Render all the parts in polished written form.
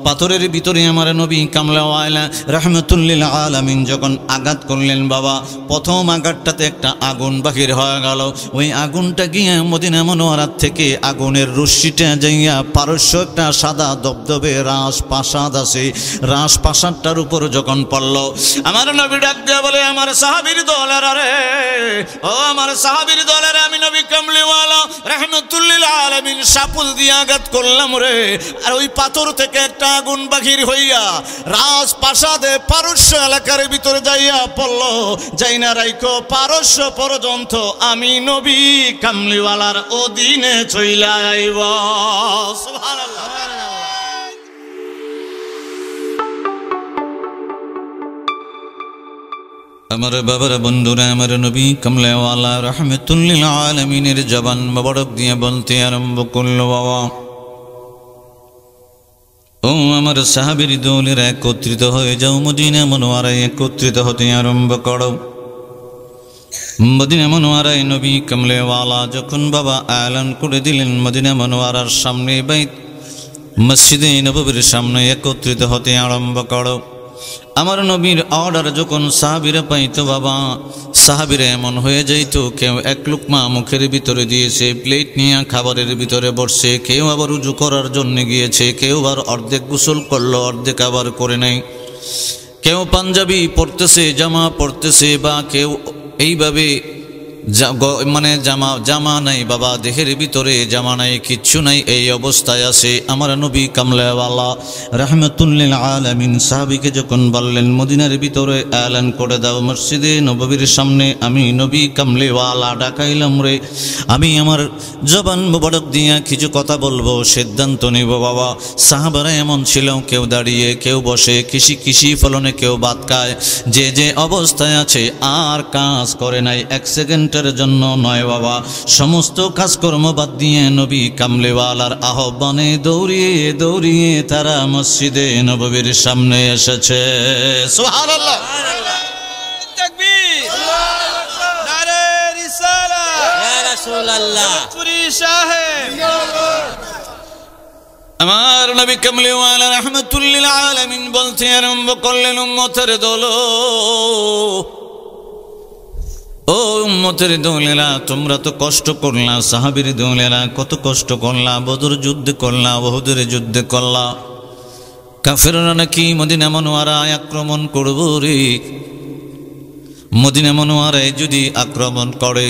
পাথরের ভিতরে আমার নবী কামলিওয়ালা রাহমাতুল্লিল আলামিন যখন আঘাত করলেন বাবা, প্রথম আঘাতটাতে একটা আগুন বাহির হয়ে গেল। ওই আগুনটা গিয়ে মদিনা মুনাওয়ারা থেকে আগুনের রশ্মিটা যাইয়া পারস্য একটা সাদা দবদবে রাজপ্রাসাদ আছে, রাজপ্রাসাদটার উপর যখন পড়ল, আমার নবী ডাক দিয়ে বলে, আমার সাহাবীর দলেরা রে, ও আমার সাহাবীর দলেরা, আমি নবী কামলিওয়ালা রাহমাতুল্লিল আলামিন সাপুল দিয়ে আঘাত করলাম রে, আর ওই পাথর থেকে একটা আগুন বাহির হইয়া রাজপ্রাসাদে পারস্য এলাকার ভিতরে যাইয়া পড়ল। যাই না রাইখো পারস্য পর্যন্ত আমি নবী কামলিওয়ালার অধীনে চইলা আইব। সুবহানাল্লাহ। আমার বাবার বন্ধুরা, আমার নবী কামলিওয়ালা রাহমাতুল্লিল আলামিনের জবান মোবারক দিয়ে বলতে আরম্ভ করল, বাবা ও আমার সাহাবীর দলেরা একত্রিত হয়ে যাও, মদিনা মুনাওয়ারায় একত্রিত হতে আরম্ভ করো। মদিনা মুনাওয়ারায় নবী কামলিওয়ালা যখন বাবা এলান করে দিলেন, মদিনা মুনাওয়ারার সামনে বাইত মসজিদে নববীর সামনে একত্রিত হতে আরম্ভ করো। আমার নবীর অর্ডার যখন সাহাবীরা পাইতো বাবা, সাহাবীরা এমন হয়ে যাইতো, কেউ এক লুকমা মুখের ভিতরে দিয়েছে, প্লেট নিয়ে খাবারের ভিতরে বসছে, কেউ আবার উজু করার জন্য গিয়েছে, কেউ আবার অর্ধেক গোসল করলো, অর্ধেক আবার করে নাই, কেউ পাঞ্জাবি পরতেছে, জামা পরতেছে, বা কেউ এইভাবে মানে জামা নাই বাবা, দেহের ভিতরে জামা নাই, কিচ্ছু নাই, এই অবস্থায় আছে। আমার নবী কামলিওয়ালা রাহমাতুল্লিল আলামিন সাহাবীকে যখন বললেন, মদিনার ভিতরে এলান করে দাও, মসজিদে নববীর সামনে আমি নবী কামলিওয়ালা ডাকাইলাম রে, আমি আমার জবান মোবারক দিয়া কিছু কথা বলবো, সিদ্ধান্ত নিব বাবা। সাহাবারা এমন ছিল, কেউ দাঁড়িয়ে, কেউ বসে, কৃষি ফলনে কেউ ভাত খায়, যে যে অবস্থায় আছে আর কাজ করে নাই, এক সেকেন্ড জন্য নয় বাবা, সমস্ত কাজকর্ম বাদ দিয়ে নবী কামলিওয়ালার আহ্বানে দৌড়িয়ে দৌড়িয়ে তারা মসজিদে নববীর সামনে এসেছে। সুবহানাল্লাহ, তাকবীর, নারে রিসালাত, ইয়া রাসূলুল্লাহ, পুরি সাহেব। আমার নবী কামলিওয়ালা রাহমাতুল্লিল আলামিন বলতে আরম্ভ করলেন, উম্মতের দল, ও উম্মতের দলেরা, তোমরা তো কষ্ট করলা, সাহাবীর দলেরা কত কষ্ট করলা, বদর যুদ্ধ করলা, উহুদের যুদ্ধ করলা, কাফেররা নাকি মদিনা মুনাওয়ারায় আক্রমণ করব রে। মদিনা মুনাওয়ারায় যদি আক্রমণ করে,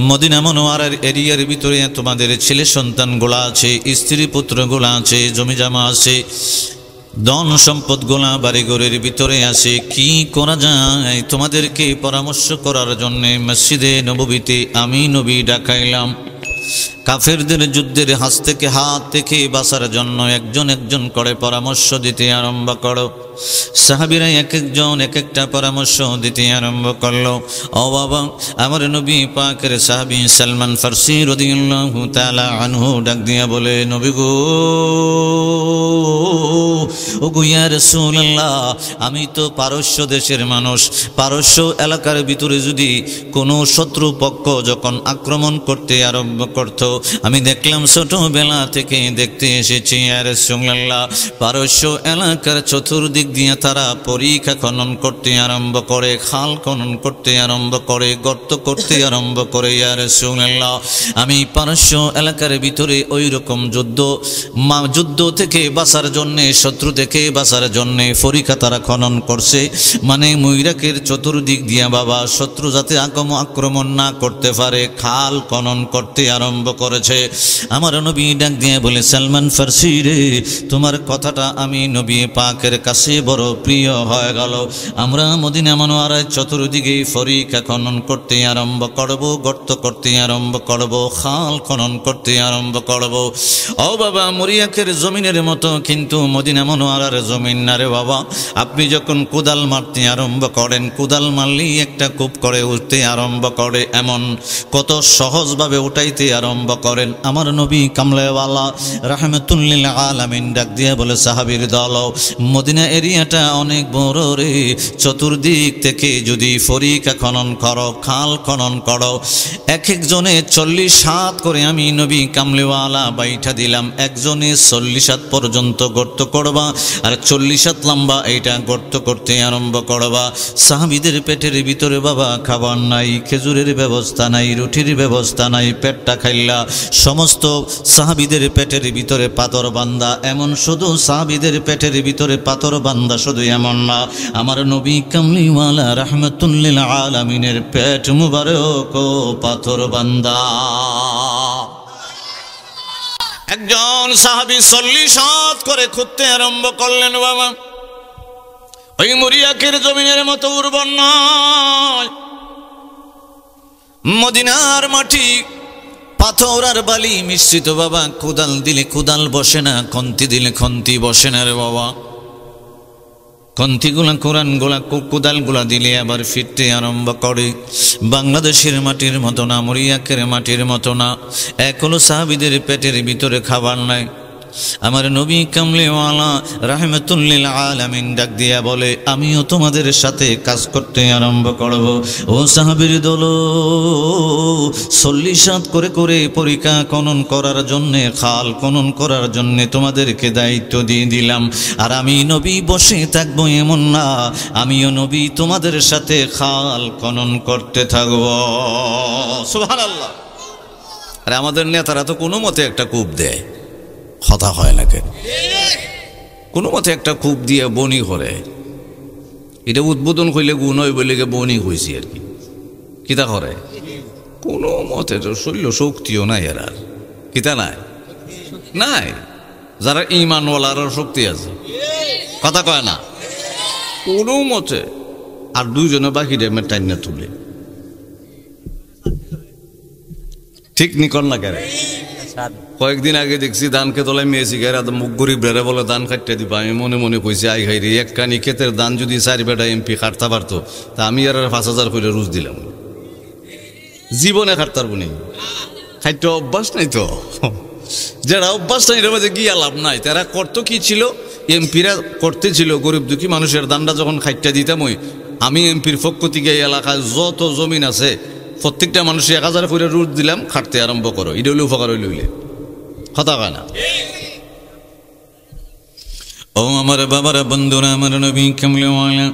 মদিনা মুনাওয়ারার এরিয়ার ভিতরে তোমাদের ছেলে সন্তানগুলা আছে, স্ত্রী পুত্রগুলা আছে, জমি জামা আছে, ধন সম্পদ গোলা বাড়িঘরের ভিতরে আছে, কি করা যায় তোমাদেরকে পরামর্শ করার জন্য মসজিদে নববীতে আমি নবী ডাকাইলাম। কাফেরদের যুদ্ধের হাত থেকে বাঁচার জন্য একজন একজন করে পরামর্শ দিতে আরম্ভ করো। সাহাবীরা এক একজন এক একটা পরামর্শ দিতে আরম্ভ করলো। ও বাবা, আমার নবী পাকের সাহাবী সালমান ফারসি রাদিয়াল্লাহু তাআলা আনহু ডাক দিয়া বলে, নবী গো, ও গো ইয়া রাসূলুল্লাহ, আমি তো পারস্য দেশের মানুষ, পারস্য এলাকার ভিতরে যদি কোনো শত্রু পক্ষ যখন আক্রমণ করতে আরম্ভ করত, আমি দেখলাম ছোটবেলা থেকে দেখতে এসেছি ইয়া রাসূলুল্লাহ, পারস্য এলাকার চতুর্দিক দিয়ে তারা পরিখা খনন করতে আরম্ভ করে, খাল খনন করতে আরম্ভ করে, গর্ত করতে আরম্ভ করে ইয়া রাসূলুল্লাহ। আমি পারস্য এলাকার ভিতরে ওই রকম যুদ্ধ থেকে বাঁচার জন্যে, শত্রু থেকে বাঁচার জন্যে পরিখা তারা খনন করছে, মানে ময়ূরাকের চতুর্দিক দিয়া বাবা শত্রু যাতে আক্রমণ না করতে পারে খাল খনন করতে আরম্ভ করেছে। আমার নবী ডাক দিয়ে বলে, সালমান ফারসি রে, তোমার কথাটা আমি নবী পাকের কাছে বড় প্রিয় হয়ে গেল। আমরা মদিনা মুনাওয়ারায় চতুর্দিকে পরিখা খনন করতে আরম্ভ করব, গর্ত করতে আরম্ভ করব, খাল খনন করতে আরম্ভ করব। ও বাবা, মরিয়াকের জমিনের মতো কিন্তু মদিনা মুনাওয়ারার জমিন না রে বাবা। আপনি যখন কোদাল মারতে আরম্ভ করেন, কোদাল মারলেই একটা কূপ করে উঠতে আরম্ভ করে, এমন কত সহজভাবে উঠাইতে আরম্ভ করেন। আমার নবী কামলিওয়ালা রাহমাতুল্লিল আলামিন ডাক দিয়ে বলে, সাহাবীর দল, মদিনা এরিয়াটা অনেক বড় রে, চতুর্দিক থেকে যদি পরিখা খনন করো, খাল খনন করো, এক একজনে 40 হাত করে আমি নবী কামলিওয়ালা বাইঠা দিলাম, একজনে 40 হাত পর্যন্ত গর্ত করো করবা, আর 40 হাত লম্বা এইটা গর্ত করতে আরম্ভ করবা। সাহাবীদের পেটের ভিতরে বাবা খাবার নাই, খেজুরের ব্যবস্থা নাই, রুটির ব্যবস্থা নাই, পেটটা খাইলা। সমস্ত সাহাবীদের পেটের ভিতরে পাথর বান্দা। এমন শুধু সাহাবীদের পেটের ভিতরে পাথর বান্দা শুধু এমন না, আমার নবী কামলিওয়ালা রাহমাতুল লিল আলামিনের পেট মুবারক পাথর বান্দা। একজন সাহাবী 40 হাত করে খুঁড়তে আরম্ভ করলেন বাবা। ওই মরিয়াকের জমিনের মতো উর্বর নয়, মদিনার মাটি পাথর আর বালি মিশ্রিত বাবা। কোদাল দিলে কোদাল বসে না, খন্তি দিলে খন্তি বসে না রে বাবা। খন্তিগুলা কোরআনগুলা কোদালগুলা দিলে আবার ফিরতে আরম্ভ করে। বাংলাদেশের মাটির মতো না, মরিয়াকের মাটির মতো না। এক হলো সাহাবীদের পেটের ভিতরে খাবার নাই। আমার নবী কামলিওয়ালা রাহমাতুল লিল আলামিন ডাক দিয়া বলে, আমিও তোমাদের সাথে কাজ করতে আরম্ভ করব। ও সাহাবীর দল, 40 হাত করে করে পরীক্ষা খনন করার জন্যে, খাল খনন করার জন্যে তোমাদেরকে দায়িত্ব দিয়ে দিলাম। আর আমি নবী বসে থাকবো এমন না, আমিও নবী তোমাদের সাথে খাল খনন করতে থাকব। সুবহানাল্লাহ। আর আমাদের নেতারা তো কোনো মতে একটা কূপ দেয়, কথা হয় না কেন? কোনো মতে একটা কূপ দিয়ে বনি করে, এটা উদ্বোধন করলে গুণ হয় বলে বনি হয়েছি আর কি। কিতা করে কোনো মতে তো শৈল শক্তিও নাই এর, আর কিতা নাই নাই। যারা ইমানওয়ালার শক্তি আছে, কথা কয় না কোনো মতে। আর দুইজনে বাকি ডেমের টাইনা তুলে, ঠিক নিকল না কেন? কয়েকদিন আগে দেখছি ধান খেতলায় মেয়েছি গায়ে মুখ গরিব বেড়ে বলে ধান খাটতে দিবা। আমি মনে মনে কইছি, আই খাই রে, এক কানি ক্ষেতের ধান যদি 4 বেটা এমপি খাটতে পারতো, তা আমি আর 5,000 করে রুজ দিলাম। জীবনে খাটতে পারবো নি, খাইতে অভ্যাস নাই তো। যারা অভ্যাস নাই এর মাঝে গিয়া লাভ নাই। তারা করতো কি ছিল, এমপিরা করতে ছিল গরিব দুঃখী মানুষের ধানটা যখন খাইতে দিতাম, আমি এমপির পক্ষ থেকে এই এলাকায় যত জমিন আছে প্রত্যেকটা মানুষের 1000 করে রুট দিলাম, খাটতে আরম্ভ করো। এটা হলে উপকার হইলে কথা হয় না। ও আমার বাবারা, বন্ধুরা, আমার নবী কামলিওয়ালা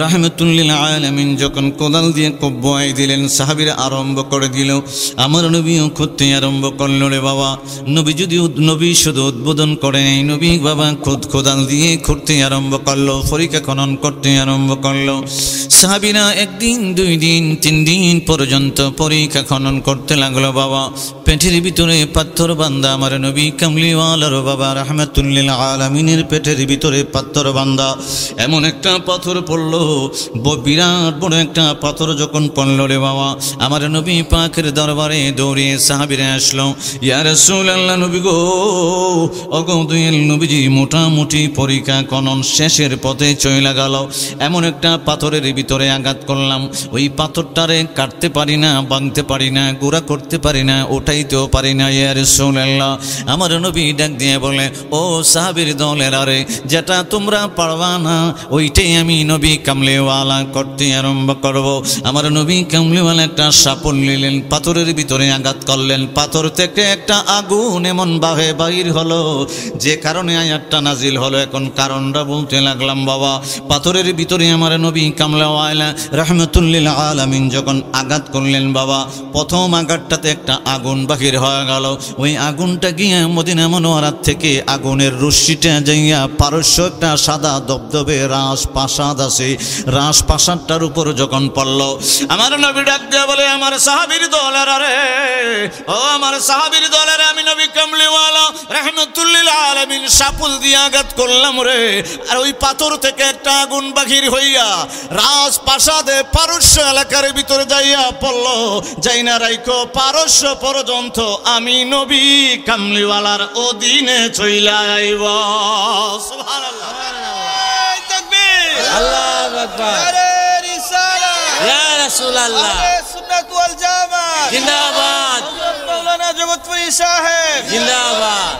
রাহমাতুল লিল আলামিন যখন কোদাল দিয়ে কব্বাই দিলেন, সাহাবীরা আরম্ভ করে দিল। আমার নবীও খুঁড়তে আরম্ভ করল রে বাবা। নবী শুধু উদ্বোধন করে নাই, নবী বাবা কোদাল দিয়ে খুঁড়তে আরম্ভ করলো, পরীক্ষা খনন করতে আরম্ভ করলো। সাহাবীরা 1 দিন 2 দিন 3 দিন পর্যন্ত পরীক্ষা খনন করতে লাগলো বাবা। পেটের ভিতরে পাথর বান্দা আমার নবী কামলিওয়ালার বাবা রাহমাতুল লিল আলামিনের পেটের ভিতরে পাথর বান্দা। এমন একটা পাথর পড়লো, বিরাট বড় একটা পাথর যখন পড়ল রে বাবা, আমার নবী পাকের দরবারে দৌড়িয়ে সাহাবীরা আসলো। ইয়া রাসূলুল্লাহ, নবী গো, ওগো দয়াল নবীজি, মোটামুটি পরীক্ষা খনন শেষের পথে চলে গেল। এমন একটা পাথরের ভিতরে আঘাত করলাম, ওই পাথরটারে কাটতে পারি না, ভাঙতে পারি না, গুঁড়া করতে পারি না, ওঠাইতেও পারি না। ইয়া রাসূলুল্লাহ, আমার নবী ডাক দিয়ে বলে, ও সাহাবীর দলের, আরে যেটা তোমরা পারবা না ওইটাই আমি নবী কামলিওয়ালা করতে আরম্ভ করব। আমার নবী কামলিওয়ালা একটা সাপল নিলেন, পাথরের ভিতরে আঘাত করলেন, পাথর থেকে একটা আগুন এমন ভাবে বাহির হলো, যে কারণে আয়াতটা নাজিল হলো। এখন কারণটা বলতে লাগলাম বাবা। পাথরের ভিতরে আমার নবী কামলিওয়ালা রাহমাতুল লিল আলামিন যখন আঘাত করলেন বাবা, প্রথম আঘাতটাতে একটা আগুন বাহির হয়ে গেল। ওই আগুনটা গিয়ে মদিনা মুনাওয়ারার থেকে আগুনের রশ্মিটা যাইয়া পারস্য একটা সাদা দবদবে রাজপ্রাসাদ আছে, রাজপ্রাসাদটার উপর যখন পড়ল, আমার নবী ডাক দিয়ে বলে, আমার সাহাবীর দলের, আরে ও আমার সাহাবীর দলের, আমি নবী কামলিওয়ালা রাহমাতুল লিল আলামিন সাপুল দিয়ে আঘাত করলাম রে। আর ওই পাথর থেকে একটা আগুন বাহির হইয়া রাজপ্রাসাদে পারস্য এলাকার ভিতরে যাইয়া পড়ল। যাই না রাইখো পারস্য পর্যন্ত আমি নবী কামলিওয়ালার অধীনে চইলা আইব। সুবহানাল্লাহ, আল্লাহু আকবার, নারে রিসালাত, ইয়া রাসূলুল্লাহ, সুন্নাত ওয়াল জামাত জিন্দাবাদ, মাওলানা রহমতপুরি সাহেব জিন্দাবাদ।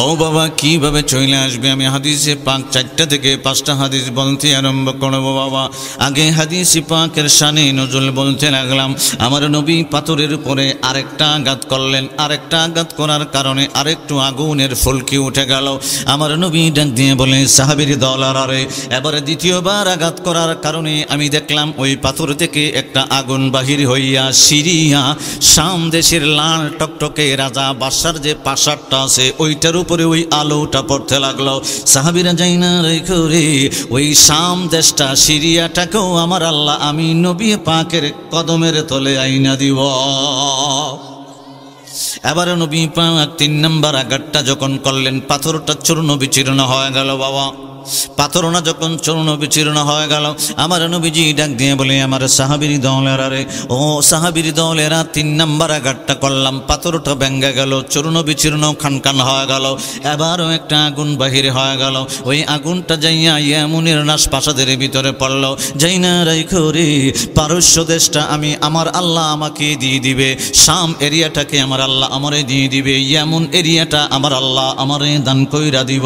ও বাবা কিভাবে চলে আসবে? আমি হাদিসে পাক 4টা থেকে 5টা হাদিস বলতে আরম্ভ করবো বাবা। আগে হাদিসে পাকের শানে নজরুল বলতে লাগলাম, আমার নবী পাথরের উপরে আরেকটা আঘাত করলেন। আরেকটা আঘাত করার কারণে আরেকটু আগুনের ফুলকি উঠে গেল। আমার নবী ডাক দিয়ে বলে, সাহাবীর দল আরে এবারে দ্বিতীয়বার আঘাত করার কারণে আমি দেখলাম ওই পাথর থেকে একটা আগুন বাহির হইয়া সিরিয়া শাম দেশের লাল টকটকে রাজা বাদশার যে প্রাসাদটা আছে ওইটার উপরে ওই আলোটা পড়তে লাগলো। সাহাবীরা যাই না রেখে রে ওই শাম দেশটা সিরিয়াটাকেও আমার আল্লাহ আমি নবী পাকের কদমের তলে আইনা দিব। এবারে নবী পাক 3 নম্বর আঘাতটা যখন করলেন পাথরটা চূর্ণ বিচূর্ণ হয়ে গেল বাবা। পাথরনা যখন চূর্ণ বিচূর্ণ হয়ে গেল, আমার নবীজি ডাক দিয়ে বলে, আমার সাহাবীর দলেরা রে, ও সাহাবীর দলেরা 3 নম্বর আঘাতটা করলাম, পাথরটা ভেঙে গেল, চূর্ণ বিচূর্ণ খানখান হয়ে গেল। এবারও একটা আগুন বাহির হয়ে গেল। ওই আগুনটা যাইয়া ইয়ামুনের রাজপ্রাসাদের ভিতরে পড়লো। যাই না রাইখো রে পারস্য দেশটা আমি আমার আল্লাহ আমাকে দিয়ে দিবে, শাম এরিয়াটাকে আমার আল্লাহ আমারে দিয়ে দিবে, ইয়ামুন এরিয়াটা আমার আল্লাহ আমারে দান কইরা দিব।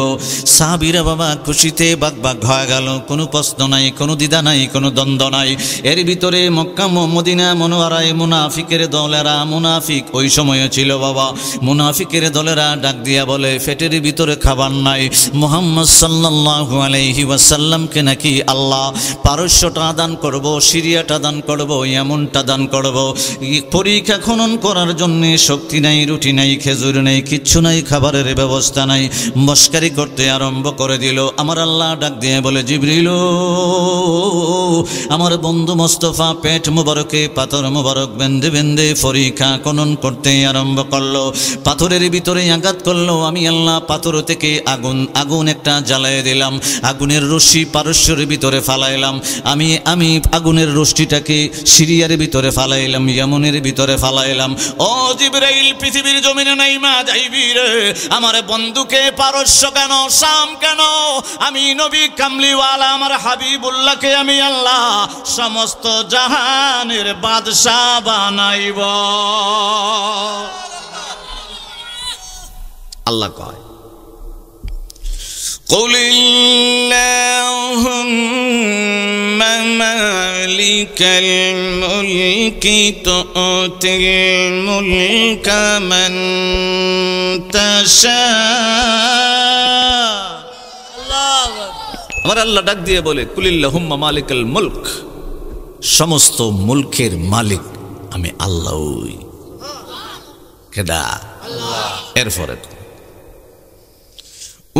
সাহাবীরা বাবা খুশিতে বাগ বাগ হয়ে গেল। কোনো প্রশ্ন নাই, কোনো দ্বিধা নাই, কোনো দ্বন্দ্ব নাই। এর ভিতরে মক্কা মদিনা মনোয়ারায় মুনাফিকের দলেরা, মুনাফিক ওই সময়ে ছিল বাবা, মুনাফিকের দলেরা ডাক দিয়া বলে, পেটের ভিতরে খাবার নাই, মুহাম্মদ সাল্লাল্লাহু আলাইহি ওয়াসাল্লামকে নাকি আল্লাহ পারস্যটা দান করব, সিরিয়াটা দান করব, ইয়ামনটা দান করব। পরীক্ষা খনন করার জন্য শক্তি নাই, রুটি নাই, খেজুর নাই, কিচ্ছু নাই, খাবারের ব্যবস্থা নাই। মস্কারি করতে আরম্ভ করে দিল। আমার আল্লাহ ডাক দিয়ে বলে, জিবরিল আমার বন্ধু মোস্তফা পেট মুবারকে পাথর মুবারক বেঁধে বেঁধে পরীক্ষা খনন করতে আরম্ভ করলো। পাথরের ভিতরে আঘাত করলো। আমি আল্লাহ পাথর থেকে আগুন একটা জ্বালায় দিলাম, আগুনের রশ্মি পারস্যের ভিতরে ফালাইলাম। আমি আগুনের রশ্মিটাকে সিরিয়ার ভিতরে ফালাইলাম, ইয়ামনের ভিতরে ফালাইলাম। ও জিবরাইল পৃথিবীর জমিনে নাই মা যাইবি রে, আমার বন্ধুকে পারস্য কেন, শাম কেন, আমি নবী কামলিওয়ালা আমার হাবিবুল্লাহকে আমি আল্লাহ সমস্ত জাহানের বাদশা বানাইব। আল্লাহ কয়, قل اللهم مالك الملك تؤتي الملك من تشاء। আমার আল্লাহ ডাক দিয়ে বলে, কুলিল্লাহুম্মা মালিকাল মুলক, সমস্ত মুলকের মালিক আমি আল্লাহই। কেডা? আল্লাহ। এরপরে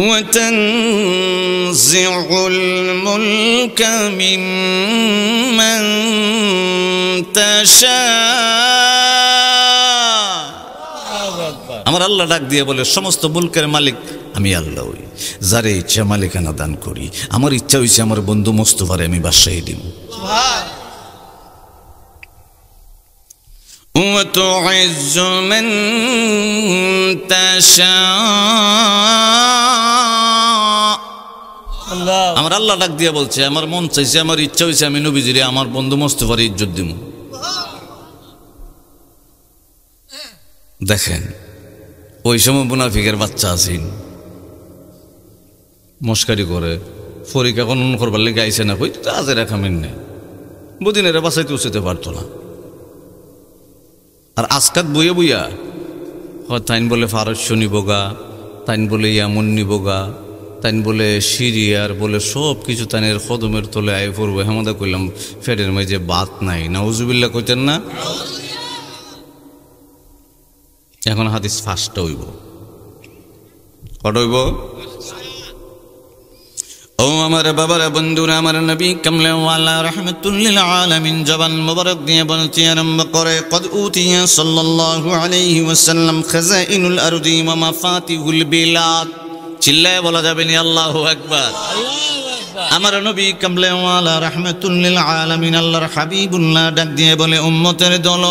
وتنزع الملك ممن تشاء। আমার আল্লাহ ডাক দিয়ে বলে, সমস্ত মুলকের মালিক আমি আল্লাহই, যারে ইচ্ছা মালিকানা দান করি। আমার ইচ্ছা হয়েছে আমার বন্ধু মোস্তফারে আমি বাদশাহী দিব। وتعز من تشاء। আমার আল্লাহ ডাক দিয়ে বলছে, আমার মন চাইছে, আমার ইচ্ছা হয়েছে আমি নবীজিরে আমার বন্ধু মোস্তফার ইজ্জত দিব। দেখেন ওই সময় মুনাফিকের বাচ্চা আছেন, মস্কারি করে পরীক্ষা খনন করবার লেগে আইসে না, কই তো আজে রাখা মেনে বুদিনেরা বাঁচাইতে উচিতে পারতো না। আর আজকাত বইয়া বইয়া তাইন বলে পারস্য নিবগা, তাইন বলে ইয়ামন নিবগা, তাইন বলে সিরিয়ার বলে সব কিছু তাইনের কদমের তলে আয় পড়বো। হেমদা কইলাম ফেরের মাঝে বাত নাই, নাউজুবিল্লাহ কইতেন না। এখন হাদিস ফার্স্টটা হইব, কটা হইব? ও আমার বাবারা, বন্ধুরা, আমার নবী কামলিওয়ালা রাহমাতুল্লিল আলামিন জবান মুবারক দিয়ে বলতে আরম্ভ করে, কদ উতিয়া সাল্লাল্লাহু আলাইহি ওয়াসাল্লাম খাযাইনুল আরদি ওয়া মাফাতিহুল বিলাদ। চিল্লায় বলা যাবে না আল্লাহু আকবার। আমার নবী কামলিওয়ালা রাহমাতুল্লিল আলামিন আল্লাহর হাবিবুল্লাহ ডাক দিয়ে বলে, উম্মতের দল,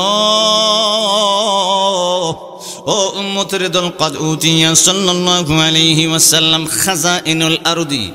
ও উম্মতের দল, কদ উতিয়া সাল্লাল্লাহু আলাইহি ওয়াসাল্লাম খাযাইনুল আরদি।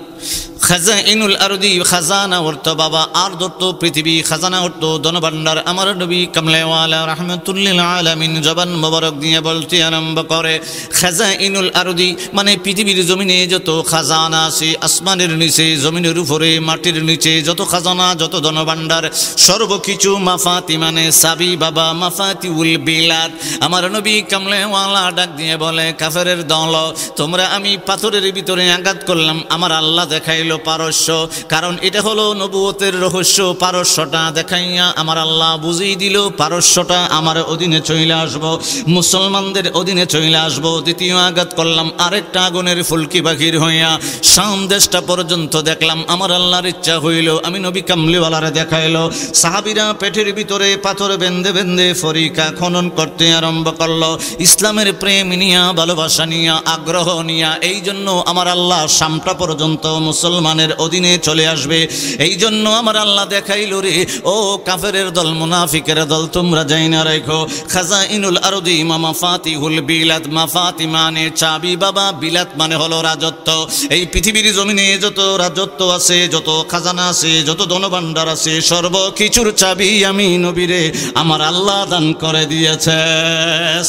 খাজাইনুল আরদি, খাজানা অর্থ বাবা, আর দত্ত পৃথিবী, খাজানা অর্থ ধনভাণ্ডার। আমার নবী কামলেওয়ালা রাহমাতুল্লিল আলামিন জবান মোবারক দিয়ে বলতে আরম্ভ করে, খাজাইনুল আরদি মানে পৃথিবীর জমিনে যত খাজানা আছে, আসমানের নিচে, জমিনের উপরে, মাটির নিচে যত খাজানা, যত ধনভাণ্ডার, সর্বকিছু মাফাতি মানে চাবি বাবা, মাফাতিউল বিলাদ। আমার নবী কামলেওয়ালা ডাক দিয়ে বলে, কাফেরের দল, তোমরা আমি পাথরের ভিতরে আঘাত করলাম, আমার আল্লাহ দেখাইল পারস্য, কারণ এটা হলো নবুয়তের রহস্য। পারস্যটা দেখাইয়া আমার আল্লাহ বুঝিয়ে দিল পারস্যটা আমার অধীনে চলে আসবো, মুসলমানদের অধীনে চলে আসবো। দ্বিতীয় আঘাত করলাম, আরেকটা আগুনের ফুলকি বাহির হইয়া শাম দেশটা পর্যন্ত দেখলাম। আমার আল্লাহর ইচ্ছা হইল, আমি নবী কামলিওয়ালারে দেখাইলো। সাহাবীরা পেটের ভিতরে পাথর বেঁধে বেঁধে ফরিকা খনন করতে আরম্ভ করলো, ইসলামের প্রেম নিয়া, ভালোবাসা নিয়া, আগ্রহ নিয়া। এই জন্য আমার আল্লাহ শামটা পর্যন্ত মুসলমানের অধীনে চলে আসবে। এই জন্য আমার আল্লাহ দেখাইল, রে ও কাফেরের দল, মুনাফিকের দল, তোমরা যাই না রেখো খাজাইনুল আরদি মাফাতিহুল বিলাদ। মাফাতি মানে চাবি বাবা, বিলাদ মানে হলো রাজত্ব। এই পৃথিবীর জমিনে যত রাজত্ব আছে, যত খাজানা আছে, যত ধনভাণ্ডার আছে, সর্বকিছুর চাবি আমি নবীরে আমার আল্লাহ দান করে দিয়েছে।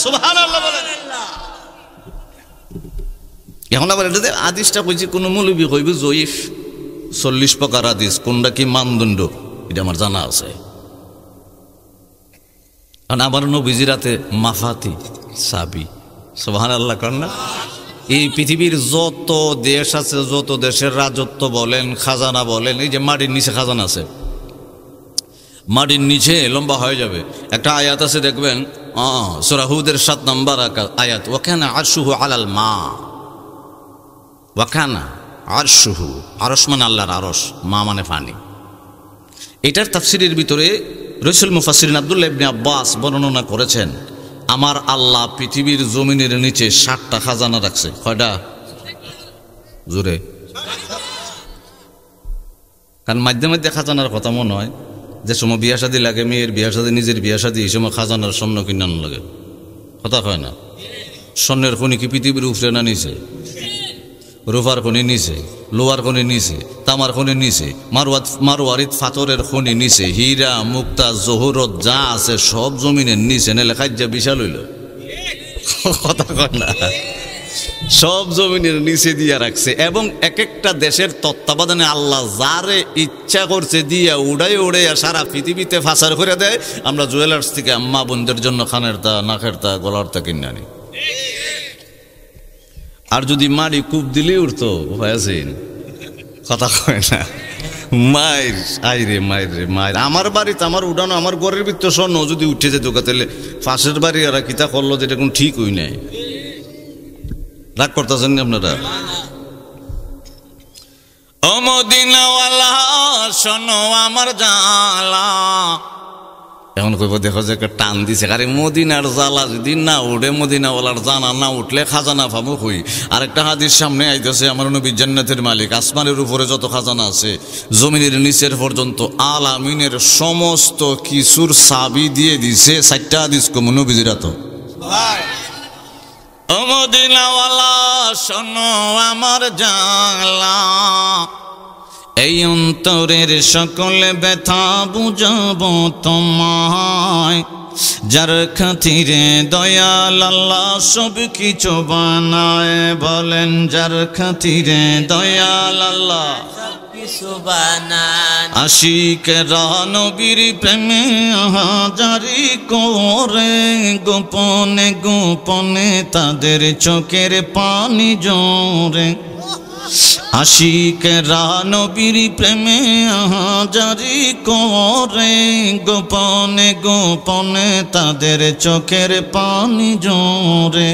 সুবহানাল্লাহ বলেন। এখন আবার এটা আদিসটা কইছি, কোনো মৌলবী কইবে জয়ীফ, 40 প্রকার আদিস, কোনটা কি মানদণ্ড এটা আমার জানা আছে। কারণ আমার নবীজির হাতে মাফাতি চাবি। সুবহানাল্লাহ কর না। এই পৃথিবীর যত দেশ আছে, যত দেশের রাজত্ব বলেন, খাজানা বলেন, এই যে মাটির নিচে খাজানা আছে, মাটির নিচে লম্বা হয়ে যাবে। একটা আয়াত আছে দেখবেন, সূরা হুদের 7 নম্বর আয়াত, ওয়াকানা আরশুহু আলাল মা। ওয়াকানা আরশুহু, আরশ মানে আল্লাহর আরশ, মা মানে পানি। এটার তাফসিরের ভিতরে রাসূল মুফাসসিরিন আব্দুল্লাহ ইবনে আব্বাস বর্ণনা করেছেন, আমার আল্লাহ পৃথিবীর জমিনের নিচে 7টা খাজানা রাখছে। কয়টা? জোরে। কারণ মাঝে মাঝে খাজানার কথা মনে হয়, যে সময় বিয়া শাদী লাগে, মেয়ের বিয়া শাদী, নিজের বিয়া শাদী, এই সময় খাজানার স্বর্ণ কিনান লাগে। কথা হয় না? স্বর্ণের খনি কি পৃথিবীর উপরে না নিচে? রূপার খনি নিচে, লোহার খনি নিচে, তামার খনি নিচে, মারোয়ারিত ফাতরের খনি নিচে, হীরা মুক্তা জহরত যা আছে সব জমিনের নিচে। নেলে খাদ্যা বিশাল হইল। কথা কয় না? সব জমিনের নিচে দিয়া রাখছে। এবং এক একটা দেশের তত্ত্বাবধানে আল্লাহ যারে ইচ্ছা করছে দিয়া উড়াই উড়াইয়া সারা পৃথিবীতে ফাঁসার করে দেয়। আমরা জুয়েলার্স থেকে আম্মা বোনদের জন্য খানের তা, নাকের তা, গলার তা কিনে আনি। আর যদি মারি কূপ দিলেই উঠতো, উপায় আছে? কথা কয় না? মায়ের আইরে মায়ের রে মায়ের। আমার বাড়িতে আমার উঠানো, আমার ঘরের ভিতর স্বর্ণ যদি উঠে যেত, তাহলে পাশের বাড়ি এরা কিতা করলো, যেটা কোন ঠিক হই নাই। রাগ করতেছেন আপনারা? ও মদিনাওয়ালা শোনো আমার জালা। এখন কইব, দেখো যে একটা টান দিছে, আরে মদিনার জ্বালা যদি না উঠে, মদিনাওয়ালার জানা না উঠলে খাজানা পাবো কই? আরেকটা হাদিস সামনে আইতেছে, আমার নবী জান্নাতের মালিক, আসমানের উপরে যত খাজানা আছে, জমিনের নিচের পর্যন্ত, আলামিনের সমস্ত কিছুর চাবি দিয়ে দিছে। 4টা হাদিস কম নবীজির তো। ও মদিনাওয়ালা শোনো আমার জালা, এই অন্তরের সকল ব্যথা বুঝাবো তোমায়, যার খাতিরে দয়াল আল্লাহ সব কিছু বানায়। বলেন, যার খাতিরে দয়াল আল্লাহ সব কিছু বানায়। আশিকেরা নবীর প্রেমে হাজারি করে, গোপনে গোপনে তাদের চোখের পানি জোরে। আশিকেরা নবীর প্রেমে হাজারি করে, গোপনে গোপনে তাদের চোখের পানি জোরে।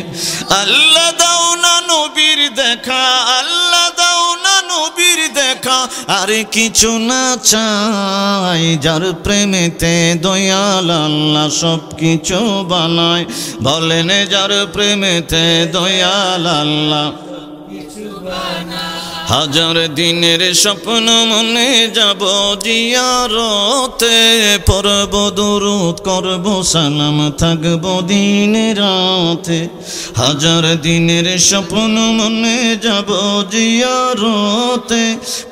আল্লাহ দাও না নবীর দেখা, আল্লাহ দাও না নবীর দেখা, আর কিছু না চাই। যার প্রেমেতে দয়াল আল্লাহ সব কিছু বানায়। বলেন, যার প্রেমেতে দয়াল আল্লাহ হাজার দিনের স্বপ্ন মনে যাব জিয়ারতে, পড়ব দুরূদ করব সালাম থাকব দিন রাতে। হাজার দিনের স্বপ্ন মনে যাব জিয়ারতে,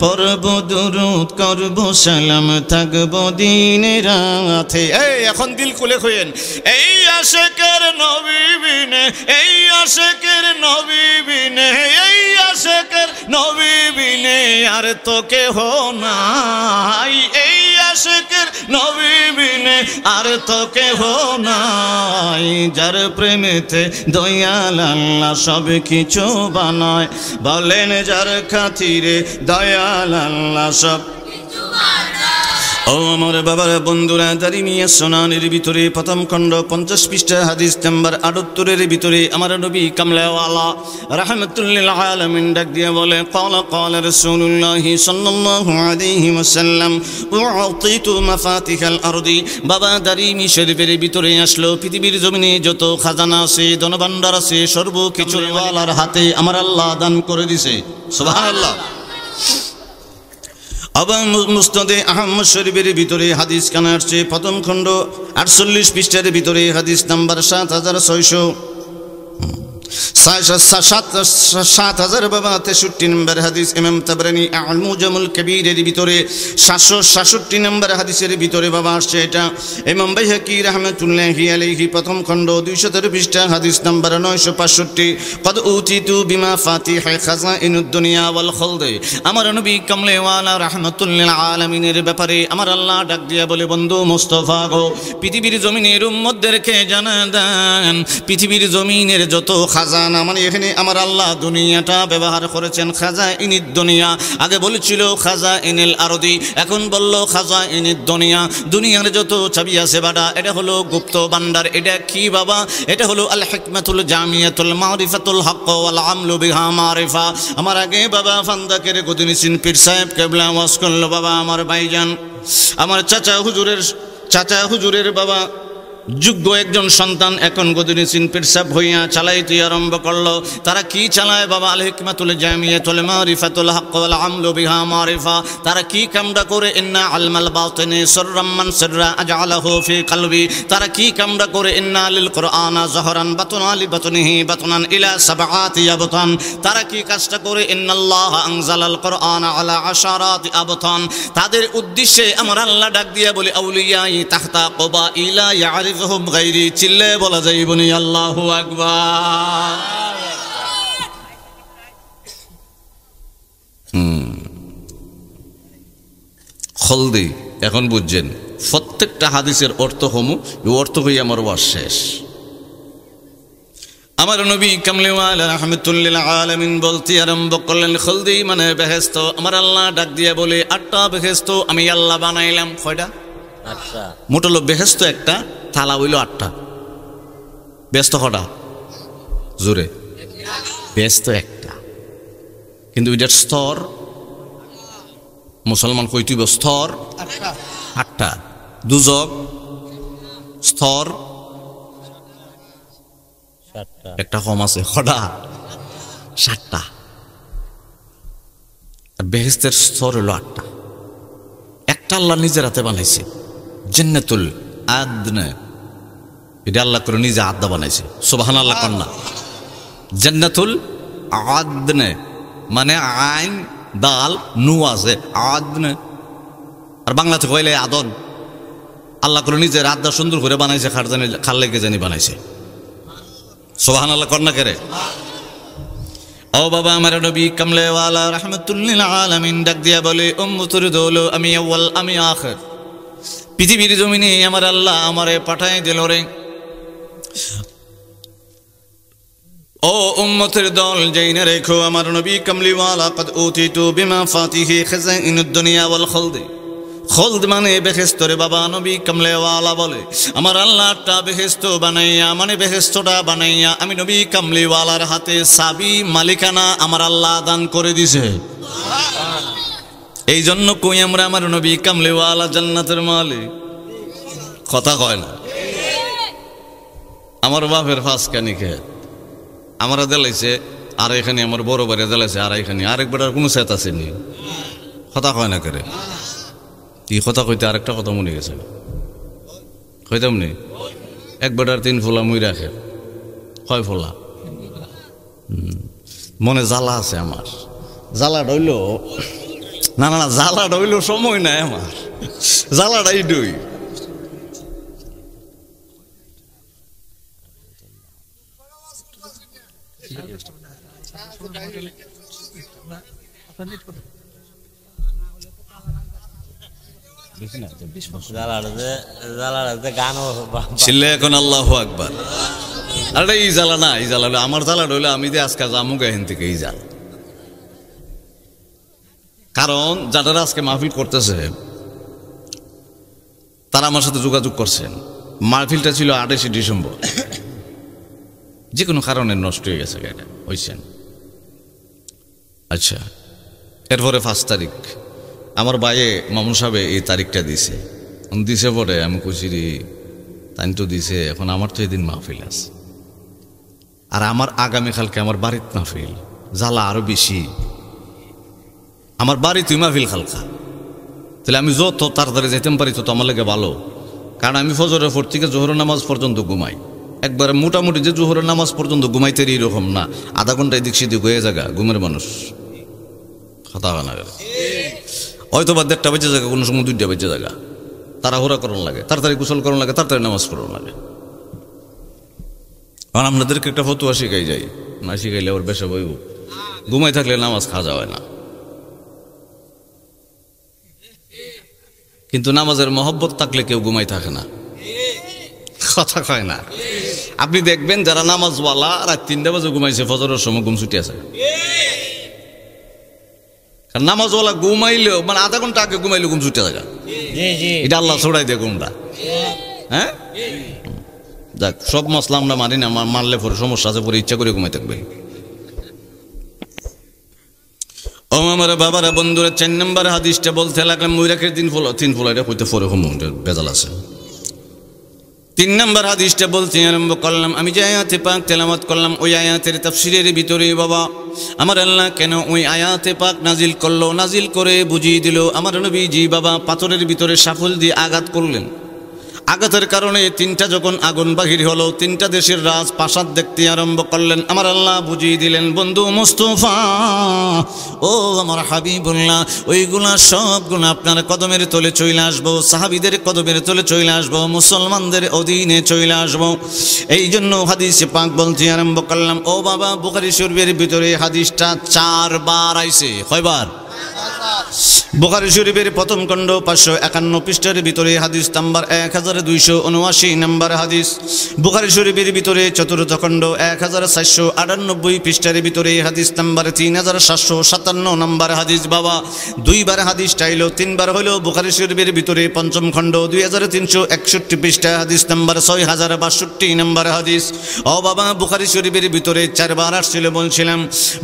পড়ব দুরূদ করব সালাম থাকব দিন রাতে। এই এখন দিল খুলে হইেন, এই আশিকের নবী বিনে, এই আশিকের নবী বিনে, এই আশিকের নবী বিনে আর তো কেহ নাই, এই আশিকের নবী বিনে আর তো কেহ নাই। যার প্রেমেতে দয়াল আল্লাহ সব কিছু বানায়, বলেন যার খাতিরে দয়াল আল্লাহ সব। ও আমার বাবার বন্ধুরা, দারিমিয়া সোনানের ভিতরে প্রথম খণ্ড 50 পৃষ্ঠা হাদিস নাম্বার 78 ভিতরে আমার নবী কামলাওয়ালা রাহমাতুল্লিল আলামিন ডাক দিয়ে বলে, ক্বালা ক্বালা রাসূলুল্লাহ সাল্লাল্লাহু আলাইহি ওয়াসাল্লাম উ'তিতু মাফাতিহাল আরদি। বাবা দারিমি শরীফের ভিতরে আসলো, পৃথিবীর জমিনে যত খাজানা আছে, ধনভাণ্ডার আছে, সর্বকিছু ওয়ালার হাতে আমার আল্লাহ দান করে দিয়েছে। সুবহানাল্লাহ। আবার মুসনাদে আহমদ শরীফের ভিতরে হাদিস কানা আসছে, প্রথম খণ্ড 48 পৃষ্ঠার ভিতরে হাদিস নাম্বার 7063 নম্বর হাদিস। ইমাম তাবরানী আল মুজামুল কবীরের ভিতরে 766 নম্বর হাদিসের ভিতরে বাবা আসছে এটা। ইমাম বাইহাকি রাহমাতুল্লাহি আলাইহি প্রথম খণ্ড 213 পৃষ্ঠা হাদিস নাম্বার 965। কদ উতিতু বিমা ফাতিহ খাজাইনুদ দুনিয়া ওয়াল খুলদ। আমার নবী কামলেওয়ালা রাহমাতুল্লিল আলামিনের ব্যাপারে আমার আল্লাহ ডাক দিয়া বলে, বন্ধু মুস্তাফা গো, পৃথিবীর জমিনের উম্মতদেরকে জানা দেন, পৃথিবীর জমিনের যত খাজানা, মানে এখানে আমার আল্লাহ দুনিয়াটা ব্যবহার করেছেন খাজাইনুদ দুনিয়া। আগে বলেছিল খাজাইনুল আরদি, এখন বলল খাজাইনুদ দুনিয়া। দুনিয়ার যত চাবি আছে বাবা, এটা হলো গুপ্ত ভান্ডার। এটা কি বাবা? এটা হলো আল হিকমাতুল জামিয়াতুল মারিফাতুল হক ওয়াল আমলু বিহা মারিফা। আমার আগে বাবা ফান্দাকের গদিনিসিন পীর সাহেব কেবলা ওয়াজ করলো বাবা, আমার ভাইজান, আমার চাচা হুজুরের বাবা যোগ্য একজন সন্তান এখন গদিনিসিন পীর সাহেব হইয়া চালাইতে আরম্ভ করলো। তারা কি চালায় বাবা? আল হিকমাতুল জামিয়াতুল মারিফাতুল হক ওয়াল আমলু বিহা মারিফা। তারা কি কামটা করে? ইন্না আলমাল বাতিনি সিররাম মান সিররা আজআলাহু ফি কলবি। তারা কি কামটা করে? ইন্না লিল কুরআনা যহরান বাতুনা লি বাতুনিহি বাতুনান ইলা সাবআতি আবতান। তারা কি কাজটা করে? ইন্নাল্লাহ আনজালাল কুরআনা আলা আশারাতি আবতান। তাদের উদ্দেশ্যে আমার আল্লাহ ডাক দিয়া বলে, আউলিয়াই তাহতা কবাইলা ইয়ারিফ গায়রি। চিল্লে বলা যায় বনি আল্লাহু আকবার। খলদি এখন বুঝছেন প্রত্যেকটা হাদিসের অর্থ হমু, অর্থ হই আমার ওয়াজ শেষ। আমার নবী কামলিওয়ালা রাহমাতুল্লিল আলামিন বলতে আরম্ভ করলেন, খলদি মানে বেহেশত। আমার আল্লাহ ডাক দিয়া বলে, 8টা বেহেশত আমি আল্লাহ বানাইলাম। কয়টা? 8টা। মোট হলো বেহেশত একটা, থালা হইল 8টা। ব্যস্ত কটা? জোরে। ব্যস্ত একটা, কিন্তু এটার স্তর মুসলমান কইটিব স্তর 8টা। দুজক স্তর 7টা, একটা কম আছে। কটা? 7টা। আর বেহেশতের স্তর হলো 8টা। একটা আল্লাহ নিজের হাতে বানাইছে, জান্নাতুল আদনা। এটা আল্লাহ করে নিজে আদনা বানাইছে। সুবহানাল্লাহ কন্যা। জান্নাতুল আদনা মানে আইন দাল নু আছে, আদনা। আর বাংলাতে কইলে আদন। আল্লাহ করে নিজের আদনা সুন্দর করে বানাইছে, খার লেগে জানি বানাইছে। সুবহানাল্লাহ কন্যা করে। ও বাবা, আমার নবী কামলেওয়ালা রাহমাতুল্লিল আলামিন ডাক দিয়া বলে, উম্মতুর দৌল, আমি আউয়াল আমি আখির। পৃথিবীর জমিনে আমার আল্লাহ আমারে পাঠায় দিল রে। ও উম্মতের দল, জেনে রেখো আমার নবী কামলিওয়ালা কদ উতিতু বিমা ফাতিহি খাজাইনুদ দুনিয়া ওয়াল খুলদ। খুলদ মানে বেহেশত রে বাবা। নবী কামলিওয়ালা বলে, আমার আল্লাহ একটা বেহেশত বানাইয়া, মানে বেহেশতটা বানাইয়া আমি নবী কামলিওয়ালার হাতে চাবি মালিকানা আমার আল্লাহ দান করে দিছে। এই জন্য কই আমরা আমার নবী কামলিওয়ালা জান্নাতের মালিক। কথা কয় না। আমার বাপের ফাঁসকানি খেয়ে আমরা দিলাইছে আর এখানে আমার বড় বাড়ি জ্বালাইছে, আর এখানে আরেক বেটার কোনো সেত আছে নি, কথা কয় না করে। কি কথা কইতে আরেকটা কথা মনে গেছে, কইতাম নি এক বেটার 3 ফোলা মুই রাখে, কয় ফোলা? মনে জ্বালা আছে আমার, জ্বালা ডইল না না না, জ্বালা ডইল সময় নাই আমার, জ্বালাটাই ডই। ছিল এখন আল্লাহু আকবার। আরে এই জ্বালা না, এই জ্বালা আমার জ্বালা রইলে আমি যে আজকে জামুক এখান থেকে এই জ্বালা। কারণ যারা আজকে মাহফিল করতেছে তারা আমার সাথে যোগাযোগ করছেন। মাহফিলটা ছিল 28 ডিসেম্বর, যে কোনো কারণে নষ্ট হয়ে গেছে, এটা হয়েছেন। আচ্ছা, এরপরে 5 তারিখ আমার ভাইয়ে মামুন সাহেব এই তারিখটা দিছে, দিছে পরে আমি কইছি রে তাই তো দিছে, এখন আমার তো এদিন মাহফিল আছে, আর আমার আগামীকালকে আমার বাড়ির মাহফিল, জ্বালা আরো বেশি। আমার বাড়ি তুই মাহফিল খালকা, তাহলে আমি যত তাড়াতাড়ি যেতে পারি তত আমার লাগে ভালো। কারণ আমি ফজরের পর থেকে জোহরের নামাজ পর্যন্ত ঘুমাই, একবারে মোটামুটি যে জোহরের নামাজ পর্যন্ত ঘুমাইতে এরকম না, আধা ঘন্টা এদিক সেদিক হয়ে জায়গা ঘুমের মানুষ, কথা হয় না। হয়তো বা 1:30 বেজে জায়গা, কোনো সময় 2টা বেজে জায়গা, তাড়াহুড়া করার লাগে, তাড়াতাড়ি গোসল করার লাগে, তাড়াতাড়ি নামাজ পড়ার লাগে। কারণ আপনাদেরকে একটা ফতুয়া শিখাই যাই, না শিখাইলে ওর বেশা বইব, ঘুমাই থাকলে নামাজ খাওয়া হয় না। কিন্তু নামাজের মহব্বত থাকলে কেউ ঘুমাই থাকে না, কথা কয় না। আপনি দেখবেন যারা নামাজওয়ালা রাত 3টা বাজে ঘুমাইছে, ফজরের সময় ঘুম ছুটি আছে। নামাজওয়ালা ঘুমাইলেও মানে আধা ঘন্টা আগে ঘুমাইলে ঘুম ছুটে থাকে, এটা আল্লাহ ছড়াই দেয় ঘুমটা। হ্যাঁ, যাক, সব মশলা আমরা মানি না, মানলে পরে সমস্যা আছে, পরে ইচ্ছা করে ঘুমাই থাকবে। ও আমার বাবারা, বন্ধুরা, 4 নম্বর হাদিসটা বলতে লাগলাম, মুইরাকের 3 ফোলা, এটা হইতে পরে বেজাল আছে। 3 নম্বর হাদিসটা বলতে আরম্ভ করলাম। আমি যে আয়াতে পাক তেলাওয়াত করলাম, ওই আয়াতের তাফসীরের ভিতরে বাবা আমার আল্লাহ কেন ওই আয়াতে পাক নাজিল করলো, নাজিল করে বুঝিয়ে দিল। আমার নবীজি বাবা পাথরের ভিতরে সাফল দিয়ে আঘাত করলেন, আঘাতের কারণে 3টা যখন আগুন বাহির হলো, 3টা দেশের রাজ প্রাসাদ দেখতে আরম্ভ করলেন। আমার আল্লাহ বুঝিয়ে দিলেন, বন্ধু মুস্তাফা, ও আমার হাবিবুল্লাহ, ওইগুলা সবগুলো আপনার কদমের তলে চলে আসবো, সাহাবীদের কদমের তলে চলে আসবো, মুসলমানদের অধীনে চলে আসবো। এই জন্য হাদিসে পাক বলতে আরম্ভ করলাম। ও বাবা, বুখারী শরীফের ভিতরে হাদিসটা 4 বার আইছে। কয়বার? বুখারী শরীফের প্রথম খণ্ড 551 পৃষ্ঠার ভিতরে হাদিস নাম্বার 1279 নম্বর হাদিস। বুখারী শরীফের ভিতরে চতুর্থ খণ্ড 1498 পৃষ্ঠার ভিতরে হাদিস নাম্বার 3757 নম্বর হাদিস। বাবা 2 বার হাদিস চাইলো, 3 বার হলো বুখারী শরীফের ভিতরে পঞ্চম খণ্ড 2361 পৃষ্ঠা হাদিস নাম্বার 6062 নম্বর হাদিস। ও বাবা, বুখারী শরীফের ভিতরে 4 বার আসছিল বলছিলাম।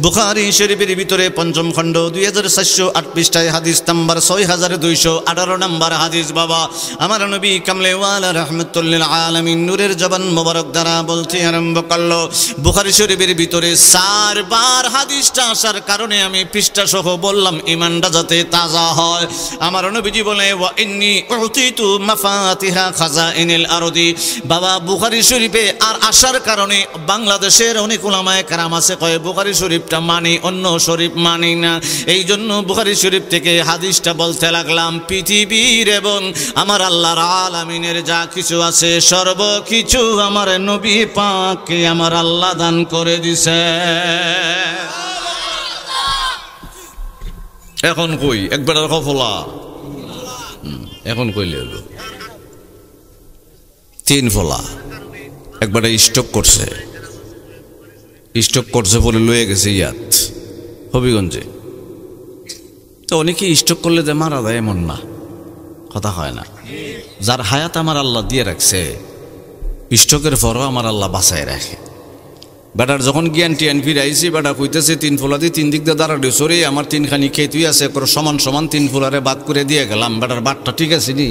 বুখারী শরীফের ভিতরে পঞ্চম খণ্ড 2408 পৃষ্ঠায় হাদিস নাম্বার 6218 নম্বর হাদিস। বাবা আমার নবী কামলেওয়ালা রাহমাতুল্লিল আলামিন নূরের জবান মোবারক দ্বারা বলতে আরম্ভ করলো, বুখারী শরীফের ভিতরে 4 বার হাদিসটা আসার কারণে আমি পৃষ্ঠা সহ বললাম ঈমানটা যাতে তাজা হয়। আমার নবীজি বলে, ওয়া ইন্নী উতিতু মাফাতিহা খাজাইনিল আরদি। বাবা বুখারী শরীফে আর আসার কারণে বাংলাদেশের অনেক উলামায়ে কেরাম আছে কয় বুখারী শরীফটা মানি, অন্য শরীফ মানি না। এই জন্য বুখারী শরীফ থেকে হাদিসটা বলতে লাগলাম। পৃথিবীর এবং আমার আল্লাহর আলামিনের যা কিছু আছে সর্বকিছু আমার নবী পাককে আমার আল্লাহ দান করে দিছে। এখন কই একবার কফলা, এখন কইলে হলো 3 ফলা। একবারে স্টক করছে বলে লয়ে গেছে ইয়াত হবিগঞ্জে। তো অনেকে স্টক করলে যে মারা যায় এমন না, কথা হয় না। যার হায়াত আমার আল্লাহ দিয়ে রাখছে, স্টকের পরও আমার আল্লাহ বাঁচায় রাখে। বেটার যখন জ্ঞান টিয়ান ফিরাইছি, বেটা কইতেছে 3 ফোলা দিয়ে 3 দিক দিয়ে দাঁড়ালে সরে আমার 3খানি খেতুই আছে, সমান সমান 3 ফোলারে বাদ করে দিয়ে গেলাম। বেটার বাটটা ঠিক আছে নি?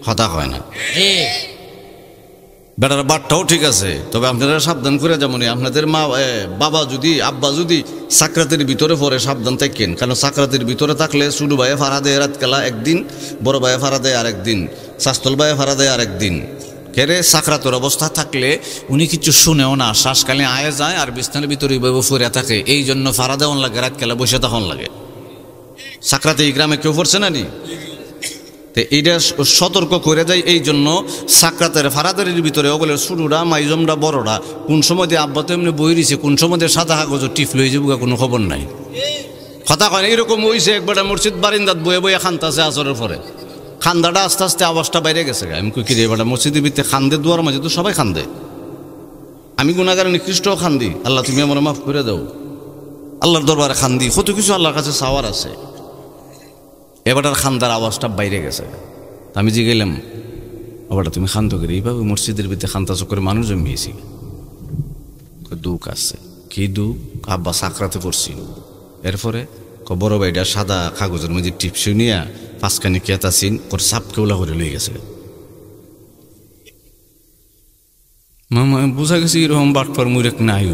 কথা হয় না। বেটার বাটটাও ঠিক আছে, তবে আপনারা সাবধান করে যেমন আপনাদের বাবা যদি আব্বা যদি সাকরাতের ভিতরে পড়ে সাবধান থাকেন, কারণ সাকরাতের ভিতরে থাকলে ছোট ভাইয়ে ফাড়া দেয় রাত খেলা একদিন, বড় ভাইয়ে ফাড়া দেয় আরেকদিন, শাস্তল ভাইয়ে ফাড়া দেয় আরেকদিন। কেরে সাকরাতের অবস্থা থাকলে উনি কিছু শুনেও না, শ্বাসকালে আয়ে যায় আর বিছনার ভিতরে এইভাবে ফুরে থাকে, এই জন্য ফাড়া দেওয়ান লাগে, রাত খেলা বসে তখন লাগে। সাকরাতে এই গ্রামে কেউ পড়ছে না নি? তো এইটা সতর্ক করে দেয়, এই জন্য সাকরাতের ফারাদের ভিতরে ওগুলো শুরুরা মাইজমরা বড়রা কোন সময় দিয়ে আব্বা তো এমনি বই রয়েছে, কোন সময় দিয়ে সাদা কাগজ টিফ লয়ে যাবো কোনো খবর নাই। কথা কয় না, এরকম হয়েছে একবার মসজিদ বারিন্দাত বয়ে বয়ে খান্তাছে আসরের পরে, খান্দাটা আস্তে আস্তে আওয়াজটা বাইরে গেছে। আমি কই কিরে এবার মসজিদের ভিতরে খান্দে, দুয়ার মাঝে তো সবাই খান্দে, আমি গুণাগার নিকৃষ্টও খান্দি, আল্লাহ তুমি আমার মাফ করে দাও, আল্লাহর দরবারে খান্দি, কত কিছু আল্লাহর কাছে চাওয়ার আছে। এবার খান্দার আওয়াজটা বাইরে গেছে, আমি যে গেলাম আবার তুমি খান্ত করে এইভাবে মসজিদের ভিতরে খান্তা চক্করে মানুষ জমিয়েছি, দুঃখ আছে। কি দুঃখ? আব্বা সাকরাতে পড়ছি। এরপরে বড় ভাইটা সাদা কাগজের মধ্যে টিপসি নিয়ে পাঁচখানি কেতাসিন করে সাপ কেউলা করে লয়ে গেছে। মামা বোঝা গেছে এরকম বাটপার মুরেক নাই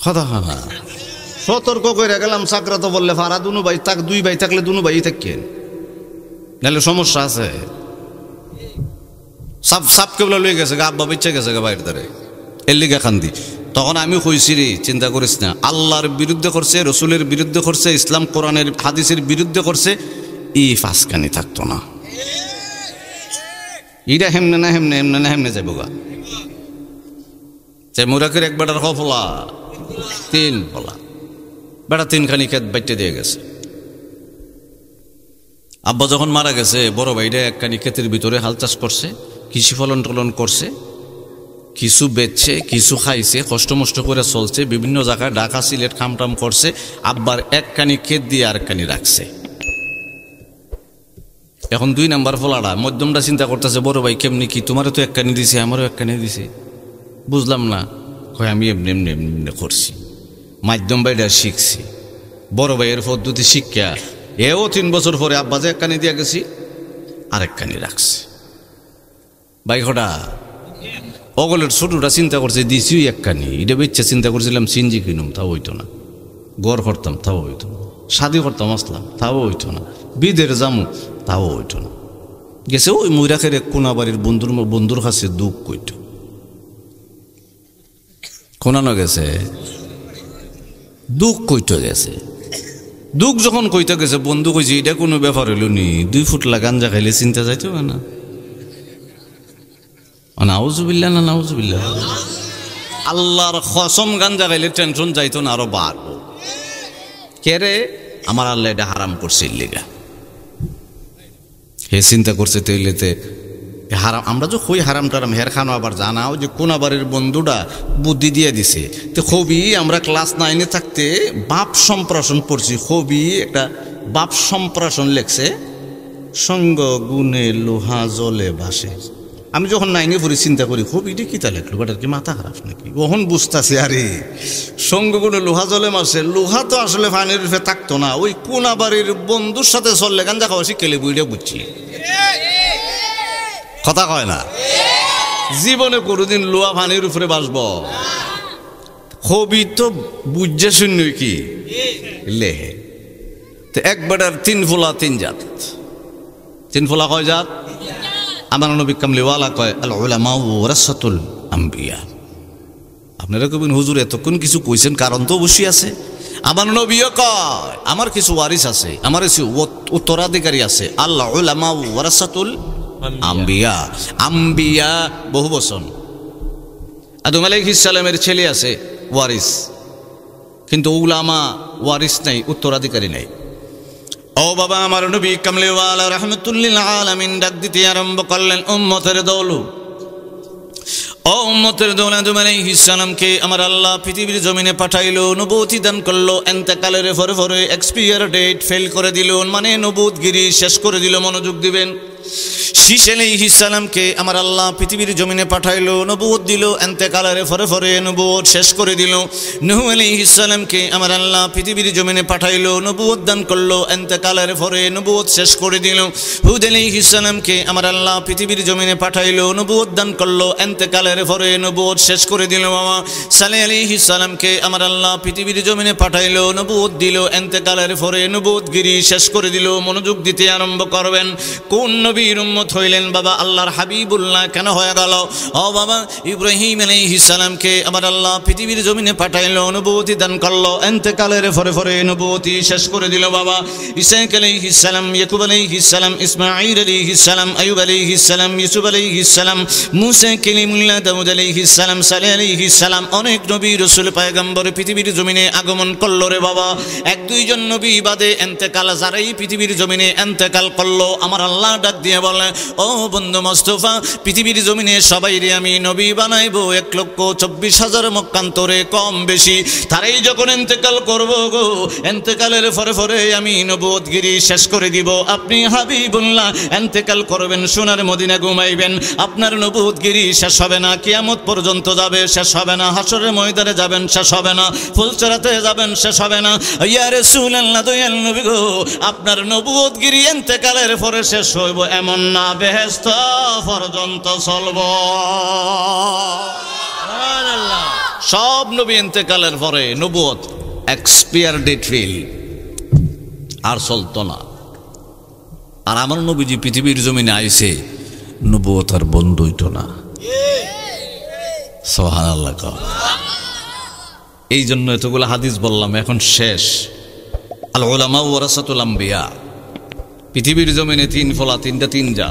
কথা। সতর্ক করে গেলাম, সাকরাতে বললে ফারা দুনু ভাই থাক, দুই ভাই থাকলে দুনু ভাই থাকেন, নাহলে সমস্যা আছে। সাপ কেবলা লয়ে গেছে, আব্বা বেঁচে গেছে বাইরে ধরে, এর লিগা খান্দি। তখন আমি কইছি রে চিন্তা করিস না, আল্লাহর বিরুদ্ধে করছে, রসুলের বিরুদ্ধে করছে, ইসলাম কোরআনের হাদিসের বিরুদ্ধে করছে, ই ফাঁসকানি থাকতো না। ইটা হেমনে না হেমনে, হেমনে না হেমনে যাবো গা। মুরাকের এক বেটার ফলা তিন ফলা, বেটা তিনখানি ক্ষেত বাইটে দিয়ে গেছে। আব্বা যখন মারা গেছে, বড় ভাইটা একখানি ক্ষেতের ভিতরে হাল চাষ করছে, কৃষি ফলন টলন করছে, কিছু বেচছে, কিছু খাইছে, কষ্ট মষ্ট করে চলছে, বিভিন্ন জায়গায় ঢাকা সিলেট খামটাম করছে। আব্বার একখানি ক্ষেত দিয়ে আরেকখানি রাখছে। এখন দুই নাম্বার ফলাটা মধ্যমটা চিন্তা করতেছে, বড় ভাই কেমনি কি, তোমারও তো একখানি দিছে, আমারও একখানি দিছে, বুঝলাম না। কয় আমি এমনি এমনি এমনি করছি, মাধ্যম ভাইটা শিখছি, বড় ভাইয়ের পদ্ধতি শিক্ষা। এও 3 বছর পরে আব্বা যে একখানি দিয়া গেছি, আরেকখানি রাখছে। বাইকটা অগলের ছোটটা চিন্তা করছে দিছি একখানি, এটা বেচ্চা চিন্তা করছিলাম সিনজি কিনুম, তাও হইতো না, গড় করতাম তাও হইতো না, শাদি করতাম আসলাম তাও হইতো না, বিদের জামু তাও হইতো না। গেছে ওই ময়রাখের এক কোনাবাড়ির বন্ধুর কাছে দুঃখ কইত, শোনানো গেছে, দুঃখ কইতে গেছে। দুঃখ যখন কইতে গেছে, বন্ধু কইছে এটা কোনো ব্যাপার হইল নি, 2 ফুটলা গাঞ্জা খাইলে চিন্তা যাইতে হবে না। নাউজুবিল্লাহ না নাউজুবিল্লাহ, আল্লাহর কসম গাঞ্জা খাইলে টেনশন যাইতো না, আরো বাড়বো। কে রে? আমার আল্লাহ এটা হারাম করছে লিগা, হে চিন্তা করছে তৈলেতে হারাম। আমরা যে কই হারাম টারাম হের খানো আবার জানাও যে কোনাবাড়ির বন্ধুটা বুদ্ধি দিয়ে দিছে। তো খুবই আমরা ক্লাস 9-এ থাকতে বাপ সম্প্রাশন পড়ছি, খুবই একটা বাপ সম্প্রাশন লেখছে, সঙ্গ গুণে লোহা জলে ভাসে। আমি যখন 9-এ পড়ি চিন্তা করি খুব এটা কি তা লেখলো, বাটার কি মাথা খারাপ নাকি? ওখন বুঝতেছে আরে সঙ্গ গুণে লোহা জলে মাসে, লোহা তো আসলে পানির রূপে থাকতো না, ওই কোনাবাড়ির বন্ধুর সাথে চললে গাঞ্জা খাওয়া শিখেলে বইটা বুঝছি। কথা কয় না, জীবনে কোনোদিন লোহা পানির উপরে বাসব খুবই তো বুঝছে শূন্য কি লেহে। তো একবারের 3 ফোলা 3 জাত, 3 ফোলা কয় জাত? আমার নবী কামলিওয়ালা কয় আল উলামা ওয়ারাসাতুল আম্বিয়া। আপনারা কবেন হুজুর এতক্ষণ কিছু কইছেন, কারণ তো অবশ্যই আছে। আমার নবীও কয় আমার কিছু ওয়ারিস আছে, আমার কিছু উত্তরাধিকারী আছে। আল্লাহ উলামা ওয়ারাসাতুল আম্বিয়া, আম্বিয়া বহু বচন। আদম আলাইহিস সালামের ছেলে আছে ওয়ারিস, কিন্তু উলামা ওয়ারিস নাই, উত্তরাধিকারী নাই। ও বাবা, আমার নবী কামলিওয়ালা রাহমাতুল্লিল আলামিন ডাক দিতে আরম্ভ করলেন, উম্মতের দৌলু, ও উম্মতের দৌল। আদম আলাইহিস সালামকে আমার আল্লাহ পৃথিবীর জমিনে পাঠাইলো, নবুয়তি দান করলো, এন্তেকালের পরে পরে এক্সপায়ার ডেট ফেল করে দিল, মানে নবুয়তগিরি শেষ করে দিল। মনোযোগ দিবেন, শীশ আলাইহিস সালামকে আমার আল্লাহ পৃথিবীর জমিনে পাঠাইলো, নবুয়ত দিল, এন্তেকালের পরে পরে নবুয়ত শেষ করে দিল। নূহ আলাইহিস সালামকে আমার আল্লাহ পৃথিবীর জমিনে পাঠাইলো, নবুয়ত দান করলো, এন্তেকালের পরে নবুয়ত শেষ করে দিল। হুদ আলাইহিস সালামকে আমার আল্লাহ পৃথিবীর জমিনে পাঠাইলো, নবুয়ত দান করলো, এন্তেকালের পরে নবুয়ত শেষ করে দিল। বাবা সালেহ আলাইহিস সালামকে আমার আল্লাহ পৃথিবীর জমিনে পাঠাইলো, নবুয়ত দিল, এন্তেকালের পরে নবুয়তগিরি শেষ করে দিল। মনোযোগ দিতে আরম্ভ করবেন। কোন নবীর উম্মত হইলেন বাবা? আল্লাহর হাবিবুল্লাহ কেন হয়ে গেল? ও বাবা, ইব্রাহিম আলাইহিস সালামকে আমার আল্লাহ পৃথিবীর জমিনে পাঠাইলো, নবুয়তি দান করলো, এন্তেকালের পরে পরে নবুয়তি শেষ করে দিল। বাবা ইসহাক আলাইহিস সালাম, ইয়াকুব আলাইহিস সালাম, ইসমাঈল আলাইহিস সালাম, আইয়ুব আলাইহিস সালাম, ইউসুফ আলাইহিস সালাম, মুসা কালিমুল্লাহ, দাউদ আলাইহিস সালাম, সালেহ আলাইহিস সালাম, অনেক নবী রাসূল পয়গম্বর পৃথিবীর জমিনে আগমন করলো রে বাবা। এক দুইজন নবী বাদে এন্তেকাল যারাই পৃথিবীর জমিনে এন্তেকাল করলো, আমার আল্লাহ ডাক দিয়ে বলে, ও বন্ধু মোস্তফা, পৃথিবীর জমিনে সবাই রে আমি নবী বানাইবো 1,24,000 মক্কান্তরে কম বেশি। তারাই যখন এন্তেকাল করবো গো, এন্তেকালের পরে পরে আমি নবুয়তগিরি শেষ করে দিব। আপনি হাবিবুল্লাহ এন্তেকাল করবেন, সোনার মদিনা ঘুমাইবেন, আপনার নবুয়তগিরি শেষ হবে না, কিয়ামত পর্যন্ত যাবে, শেষ হবে না। হাসরের ময়দানে যাবেন, শেষ হবে না। ফুলচরাতে যাবেন, শেষ হবে না। ইয়া রাসূলুল্লাহ, দয়াল নবী গো, আপনার নবুয়তগিরি এন্তেকালের পরে শেষ হইব এমন না, বেহেশত পর্যন্ত চলব। সুবহানাল্লাহ। সব নবী এন্তেকালের পরে নবুয়ত এক্সপায়ার ডেট ফেল, আর চলতো না। আর আমার নবীজি পৃথিবীর জমিনে আইছে, নবুয়ত আর বন্ধ হইতো না। সুবহানাল্লাহ। এই জন্য এতগুলো হাদিস বললাম, এখন শেষ। আল উলামা ওয়ারাসাতুল আম্বিয়া। পৃথিবীর জমিনে তিন ফলা, তিন যা।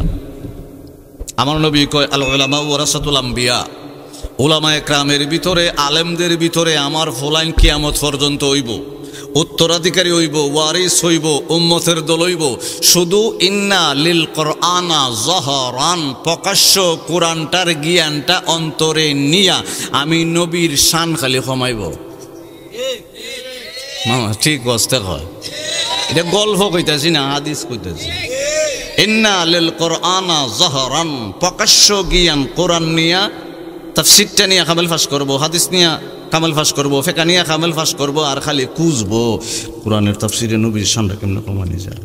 আমার নবী কয় আল উলামা ওয়ারাসাতুল আম্বিয়া, উলামায়ে কেরামের ভিতরে, আলেমদের ভিতরে আমার ফলাইন কিয়ামত পর্যন্ত হইব, উত্তরাধিকারী হইব, ওয়ারিস হইব, উম্মতের দল হইব। শুধু ইন্না লিল কোরআনা জহরান, প্রকাশ্য কোরআনটার জ্ঞানটা অন্তরে নিয়া আমি নবীর শান খালি কমাইব। মামা ঠিক বসতে হয়, এটা গল্প কইতাছি না, হাদিস কইতাছি। ইন্না লিল কোরআনা জহরান, প্রকাশ্য জ্ঞান কোরআন নিয়া, তাফসীরটা নিয়ে কামেল ফাঁস করবো, হাদিস নিয়ে কামেল ফাঁস করবো, ফেকা নিয়ে কামেল ফাঁস করবো, আর খালি কুজবো কোরআনের তাফসীরে নবীর শানটা কেমনে কমানি যায়,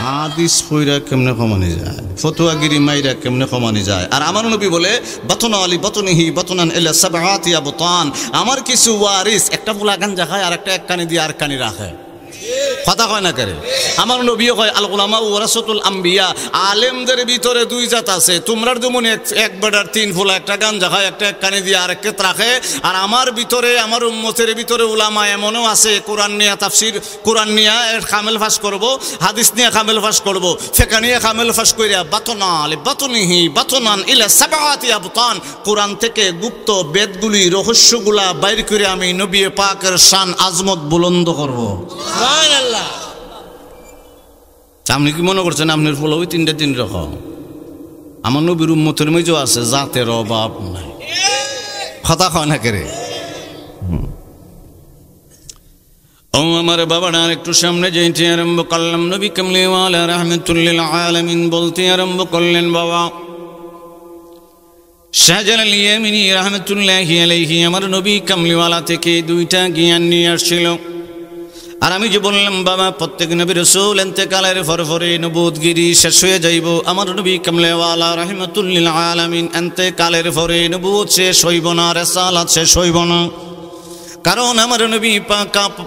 হাদিস পইরা কেমনে কমানি যায়, ফতোয়াগিরি মাইরা কেমনে কমানি যায়। আর আমার নবী বলে, বাতনা আলী বাতনিহি বাতনান ইলা সাবআতি আবতান, আমার কিছু ওয়ারিস একটা ফুলা গাঞ্জা খায়, আর একটা এক কানি দিয়ে আর কানি রাখে, কথা কয় না করে। আমার নবীও কয় আল উলামা ওয়ারাসাতুল আম্বিয়া, আলেমদের ভিতরে দুই জাত আছে, তোমরার যেমন এক বেডার তিন ফুলা একটা গাঞ্জা খায়, একটা এক কানি দিয়ে আরেক কেত রাখে। আর আমার ভিতরে, আমার উম্মতের ভিতরে উলামা এমনও আছে, কোরআন নিয়ে তাফসীর, কোরআন নিয়ে কামেল ফাঁস করবো, হাদিস নিয়ে কামেল ফাঁস করবো, ফেকা নিয়ে কামেল ফাঁস করিয়া বাতনা আলী বাতনিহি বাতনান ইলা সাবআতি আবতান, কোরআন থেকে গুপ্ত বেদগুলি, রহস্যগুলা বাইর করে আমি নবী পাকের শান আজমত বুলন্দ করবো। আপনি কি মনে করছেন আপনার ফুল ওই তিন রকম? আমার নবীর উম্মতের মধ্যেও আছে জাতের অভাব নাই, কথা কয় না কেরে। ও আমার বাবারা, একটু সামনে যেতে আরম্ভ করলাম, নবী কামলিওয়ালা রাহমাতুল্লিল আলামিন বলতে আরম্ভ করলেন, বাবা শাহজালাল ইয়ামিনী রাহমাতুল্লাহি আলাইহি আমার নবী কামলিওয়ালা থেকে দুইটা জ্ঞান নিয়ে আসছিল। আর আমি যে বললাম বাবা, প্রত্যেক নবী রাসূল ইন্তেকালের পরে নবুয়তগিরি শেষ হয়ে যাইব। আমার নবী কামলিওয়ালা রাহমাতুল্লিল আলামিন ইন্তেকালের পরে নবুয়ত শেষ হইব না, রিসালাত শেষ হইব না। কারণ আমার নবী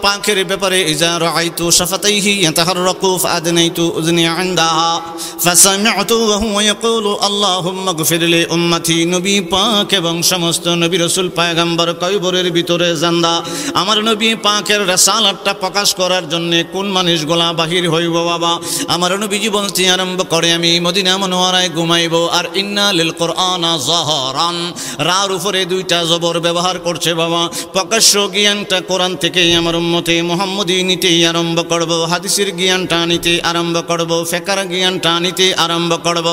পাকের ব্যাপারে, ইজা রাআইতু শাফাতাইহি ইয়াতাহাররাকু ফাআদনাইতু উযনি ইনদাহা ফাসামি'তু ওয়া হুয়া ইয়াকুলু আল্লাহুম্মা গফির লি উম্মতি। নবী পাক এবং সমস্ত নবী রাসূল পয়গম্বর কয়বরের ভিতরে জান্দা। আমার নবী পাকের রিসালাতটা প্রকাশ করার জন্য কোন মানুষগুলা বাহির হইব বাবা? আমার নবীজি বলতে আরম্ভ করে, আমি মদিনা মুনাওয়ারায় ঘুমাইব। আর ইন্না লিল কোরআনা জহরান, রার উপরে দুইটা জবর ব্যবহার করছে বাবা, প্রকাশ্য জ্ঞানটা কোরআন থেকে আমার উম্মতে মুহাম্মদী নিতেই আরম্ভ করব, হাদিসের জ্ঞানটা নিতে আরম্ভ করব, ফিকহের জ্ঞানটা নিতে আরম্ভ করব।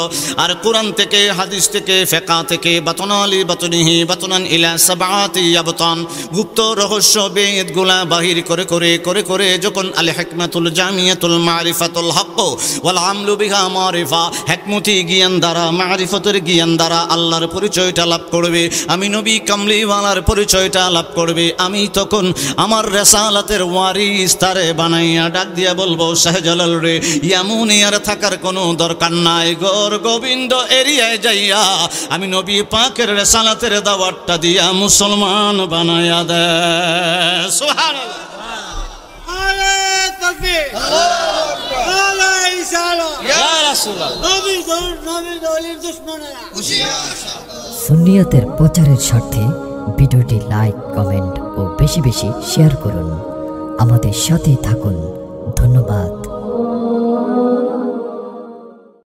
আর কোরআন থেকে, হাদিস থেকে, ফিকহ থেকে বাতনালি বাতনিহি বাতনান ইলা সাবআতি আবতান, গুপ্ত রহস্য বেদগুলা বাহির করে করে করে করে যখন আল হিকমাতুল জামিয়াতুল মারিফাতুল হক ওয়াল আমলু বিহা মারিফা, হিকমতি জ্ঞান দ্বারা, মারিফতের জ্ঞান দ্বারা আল্লাহর পরিচয়টা লাভ করবে, আমি নবী কামলিওয়ালার পরিচয়টা লাভ করবে, আমি তখন আমার রেসালাতের ওয়ারিস তারে বানাইয়া ডাক দিয়া বলবো, শাহজালাল রে, ইয়ামুনি আর থাকার কোনো দরকার নাই, গর গোবিন্দ এরিয়ায় যাইয়া আমি নবী পাকের রেসালাতের দাওয়াতটা দিয়া মুসলমান বানাইয়া দে। সুবহানাল্লাহ। সুন্নিয়তের প্রচারের স্বার্থে ভিডিওটি লাইক, কমেন্ট ও বেশি বেশি শেয়ার করুন। আমাদের সাথেই থাকুন। ধন্যবাদ।